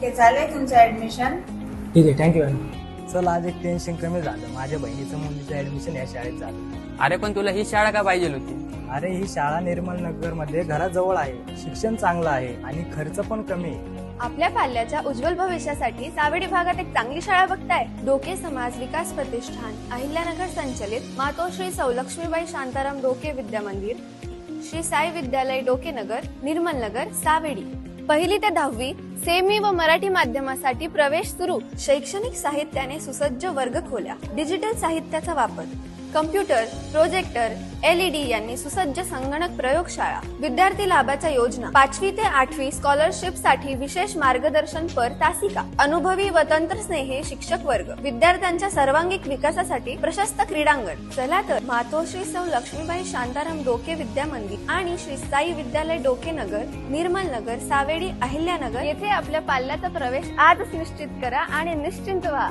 Okay, चालेल तुमचं admission. ठीक आहे, थँक्यू मॅडम. चल, आज एक टेन्शन कमी झालं. माझ्या बहिणीचं मुलीचं ऍडमिशन या शाळेत झालं. अरे पण तुला ही शाळा का पाहिजे होती? अरे, ही शाळा निर्मल नगर मध्ये घराजवळ आहे, शिक्षण चांगलं आहे आणि खर्च पण कमी आहे. आपल्या पाल्याच्या उज्ज्वल भविष्यासाठी सावेडी भागात एक चांगली शाळा बघताय. डोके समाज विकास प्रतिष्ठान, अहिल्यानगर संचलित मातोश्री सौ लक्ष्मीबाई शांताराम डोके विद्या मंदिर, श्री साई विद्यालय डोकेनगर, निर्मल नगर, सावेडी. 1ली ते 10वी सेमी व मराठी माध्यमासाठी प्रवेश सुरू. शैक्षणिक साहित्याने सुसज्ज वर्गखोल्या, डिजिटल साहित्याचा वापर, कम्प्युटर, प्रोजेक्टर, LED यांनी सुसज्ज संगणक प्रयोगशाळा. विद्यार्थी लाभाच्या योजना. 5वी ते 8वी स्कॉलरशिप साठी विशेष मार्गदर्शन पर तासिका. अनुभवी व तंत्रस्नेही शिक्षक वर्ग. विद्यार्थ्यांच्या सर्वांगीण विकासासाठी प्रशस्त क्रीडांगण. चला तर मातोश्री सौ लक्ष्मीबाई शांताराम डोके विद्या मंदिर आणि श्री साई विद्यालय डोकेनगर, निर्मल नगर, सावेडी, अहिल्यानगर येथे आपल्या पाल्याचा प्रवेश आजच निश्चित करा आणि निश्चिंत व्हा.